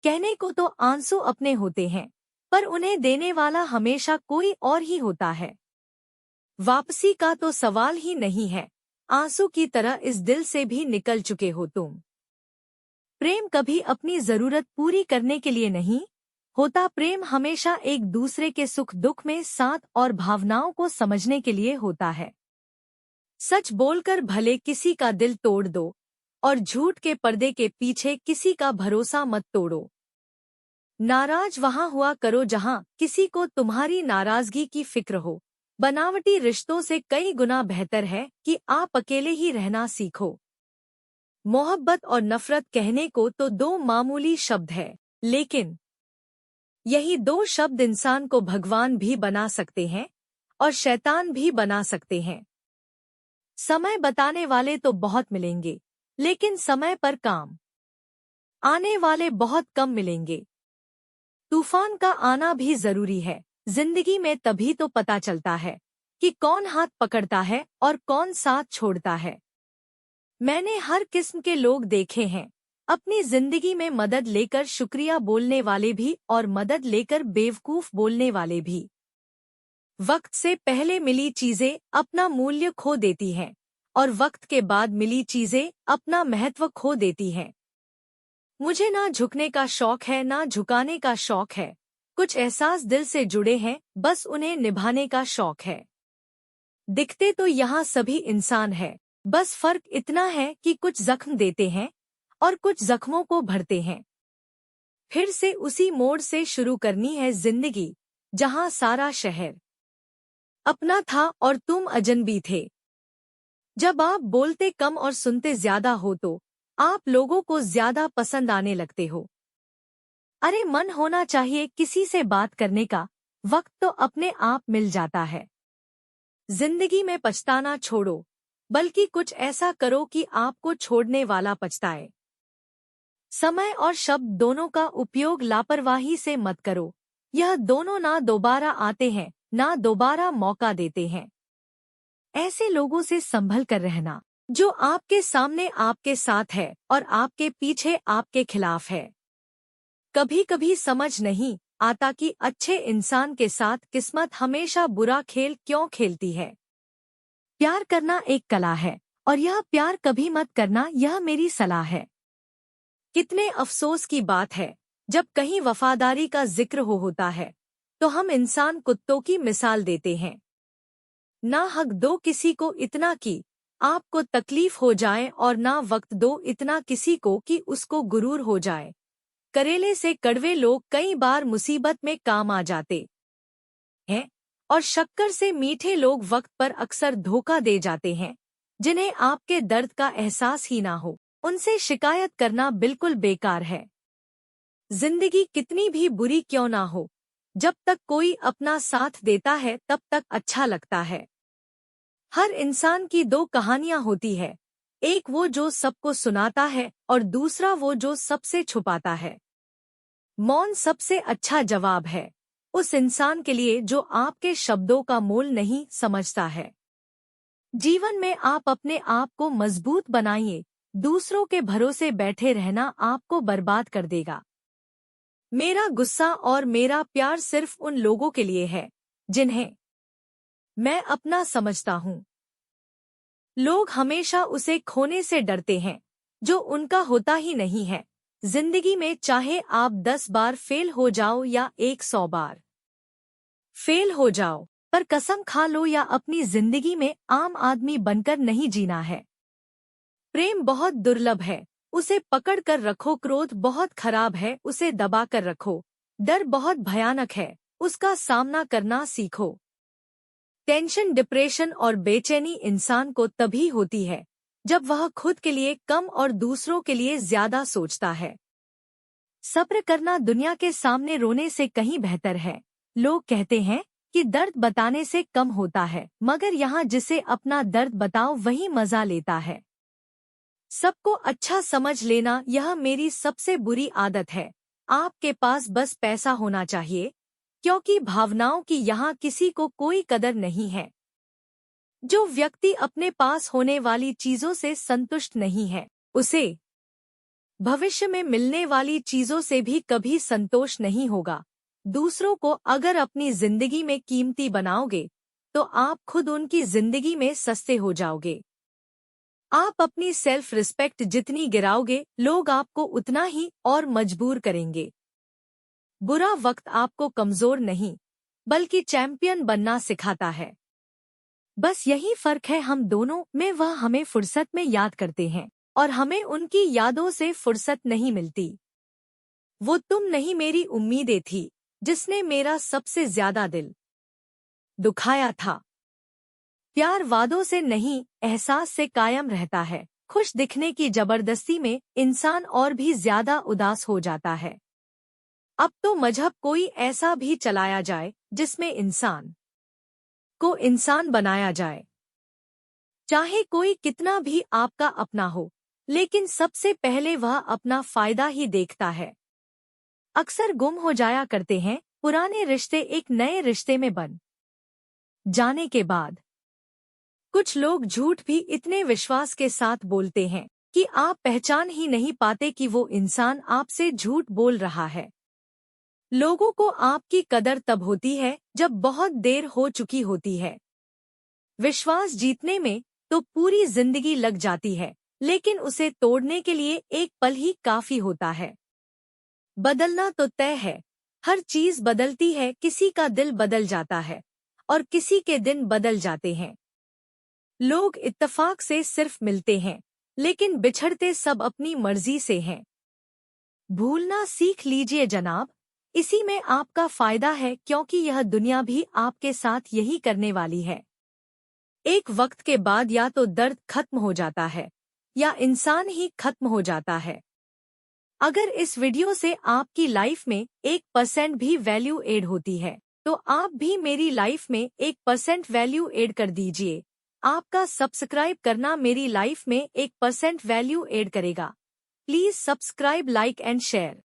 कहने को तो आंसू अपने होते हैं, पर उन्हें देने वाला हमेशा कोई और ही होता है। वापसी का तो सवाल ही नहीं है। आंसू की तरह इस दिल से भी निकल चुके हो तुम। प्रेम कभी अपनी जरूरत पूरी करने के लिए नहीं होता। प्रेम हमेशा एक दूसरे के सुख दुख में साथ और भावनाओं को समझने के लिए होता है। सच बोलकर भले किसी का दिल तोड़ दो, और झूठ के पर्दे के पीछे किसी का भरोसा मत तोड़ो। नाराज वहां हुआ करो जहां किसी को तुम्हारी नाराजगी की फिक्र हो। बनावटी रिश्तों से कई गुना बेहतर है कि आप अकेले ही रहना सीखो। मोहब्बत और नफरत कहने को तो दो मामूली शब्द है, लेकिन यही दो शब्द इंसान को भगवान भी बना सकते हैं और शैतान भी बना सकते हैं। समय बताने वाले तो बहुत मिलेंगे, लेकिन समय पर काम आने वाले बहुत कम मिलेंगे। तूफान का आना भी जरूरी है। जिंदगी में तभी तो पता चलता है कि कौन हाथ पकड़ता है और कौन साथ छोड़ता है। मैंने हर किस्म के लोग देखे हैं, अपनी जिंदगी में मदद लेकर शुक्रिया बोलने वाले भी और मदद लेकर बेवकूफ बोलने वाले भी। वक्त से पहले मिली चीजें अपना मूल्य खो देती हैं और वक्त के बाद मिली चीजें अपना महत्व खो देती हैं। मुझे ना झुकने का शौक है ना झुकाने का शौक है। कुछ एहसास दिल से जुड़े हैं, बस उन्हें निभाने का शौक है। दिखते तो यहाँ सभी इंसान है, बस फर्क इतना है कि कुछ जख्म देते हैं और कुछ जख्मों को भरते हैं। फिर से उसी मोड़ से शुरू करनी है जिंदगी, जहाँ सारा शहर अपना था और तुम अजनबी थे। जब आप बोलते कम और सुनते ज्यादा हो तो आप लोगों को ज्यादा पसंद आने लगते हो। अरे मन होना चाहिए किसी से बात करने का, वक्त तो अपने आप मिल जाता है। जिंदगी में पछताना छोड़ो, बल्कि कुछ ऐसा करो कि आपको छोड़ने वाला पछताए। समय और शब्द दोनों का उपयोग लापरवाही से मत करो। यह दोनों ना दोबारा आते हैं, ना दोबारा मौका देते हैं। ऐसे लोगों से संभल कर रहना, जो आपके सामने आपके साथ है और आपके पीछे आपके खिलाफ है। कभी कभी समझ नहीं आता कि अच्छे इंसान के साथ किस्मत हमेशा बुरा खेल क्यों खेलती है। प्यार करना एक कला है, और यह प्यार कभी मत करना, यह मेरी सलाह है। कितने अफसोस की बात है, जब कहीं वफादारी का जिक्र होता है तो हम इंसान कुत्तों की मिसाल देते हैं। ना हक दो किसी को इतना कि आपको तकलीफ हो जाए, और ना वक्त दो इतना किसी को कि उसको गुरूर हो जाए। करेले से कड़वे लोग कई बार मुसीबत में काम आ जाते हैं, और शक्कर से मीठे लोग वक्त पर अक्सर धोखा दे जाते हैं। जिन्हें आपके दर्द का एहसास ही ना हो, उनसे शिकायत करना बिल्कुल बेकार है। जिंदगी कितनी भी बुरी क्यों ना हो, जब तक कोई अपना साथ देता है तब तक अच्छा लगता है। हर इंसान की दो कहानियां होती है, एक वो जो सबको सुनाता है और दूसरा वो जो सबसे छुपाता है। मौन सबसे अच्छा जवाब है उस इंसान के लिए जो आपके शब्दों का मोल नहीं समझता है। जीवन में आप अपने आप को मजबूत बनाइए, दूसरों के भरोसे बैठे रहना आपको बर्बाद कर देगा। मेरा गुस्सा और मेरा प्यार सिर्फ उन लोगों के लिए है जिन्हें मैं अपना समझता हूँ। लोग हमेशा उसे खोने से डरते हैं जो उनका होता ही नहीं है। जिंदगी में चाहे आप 10 बार फेल हो जाओ या 100 बार फेल हो जाओ, पर कसम खा लो या अपनी जिंदगी में आम आदमी बनकर नहीं जीना है। प्रेम बहुत दुर्लभ है, उसे पकड़ कर रखो। क्रोध बहुत खराब है, उसे दबा कर रखो। डर बहुत भयानक है, उसका सामना करना सीखो। टेंशन, डिप्रेशन और बेचैनी इंसान को तभी होती है जब वह खुद के लिए कम और दूसरों के लिए ज्यादा सोचता है। सब्र करना दुनिया के सामने रोने से कहीं बेहतर है। लोग कहते हैं कि दर्द बताने से कम होता है, मगर यहाँ जिसे अपना दर्द बताओ वही मजा लेता है। सबको अच्छा समझ लेना यह मेरी सबसे बुरी आदत है। आपके पास बस पैसा होना चाहिए, क्योंकि भावनाओं की यहाँ किसी को कोई कदर नहीं है। जो व्यक्ति अपने पास होने वाली चीजों से संतुष्ट नहीं है, उसे भविष्य में मिलने वाली चीजों से भी कभी संतोष नहीं होगा। दूसरों को अगर अपनी जिंदगी में कीमती बनाओगे तो आप खुद उनकी जिंदगी में सस्ते हो जाओगे। आप अपनी सेल्फ रिस्पेक्ट जितनी गिराओगे, लोग आपको उतना ही और मजबूर करेंगे। बुरा वक्त आपको कमजोर नहीं बल्कि चैंपियन बनना सिखाता है। बस यही फर्क है हम दोनों में, वह हमें फुर्सत में याद करते हैं और हमें उनकी यादों से फुर्सत नहीं मिलती। वो तुम नहीं, मेरी उम्मीदें थी जिसने मेरा सबसे ज्यादा दिल दुखाया था। प्यार वादों से नहीं, एहसास से कायम रहता है। खुश दिखने की जबरदस्ती में इंसान और भी ज्यादा उदास हो जाता है। अब तो मजहब कोई ऐसा भी चलाया जाए जिसमें इंसान को इंसान बनाया जाए। चाहे कोई कितना भी आपका अपना हो, लेकिन सबसे पहले वह अपना फायदा ही देखता है। अक्सर गुम हो जाया करते हैं पुराने रिश्ते एक नए रिश्ते में बन जाने के बाद। कुछ लोग झूठ भी इतने विश्वास के साथ बोलते हैं कि आप पहचान ही नहीं पाते कि वो इंसान आपसे झूठ बोल रहा है। लोगों को आपकी कदर तब होती है जब बहुत देर हो चुकी होती है। विश्वास जीतने में तो पूरी जिंदगी लग जाती है, लेकिन उसे तोड़ने के लिए एक पल ही काफी होता है। बदलना तो तय है, हर चीज बदलती है। किसी का दिल बदल जाता है और किसी के दिन बदल जाते हैं। लोग इत्तेफाक से सिर्फ मिलते हैं, लेकिन बिछड़ते सब अपनी मर्जी से हैं। भूलना सीख लीजिए जनाब, इसी में आपका फायदा है, क्योंकि यह दुनिया भी आपके साथ यही करने वाली है। एक वक्त के बाद या तो दर्द खत्म हो जाता है या इंसान ही खत्म हो जाता है। अगर इस वीडियो से आपकी लाइफ में 1% भी वैल्यू ऐड होती है तो आप भी मेरी लाइफ में 1% वैल्यू ऐड कर दीजिए। आपका सब्सक्राइब करना मेरी लाइफ में 1% वैल्यू ऐड करेगा। Please subscribe, like and share.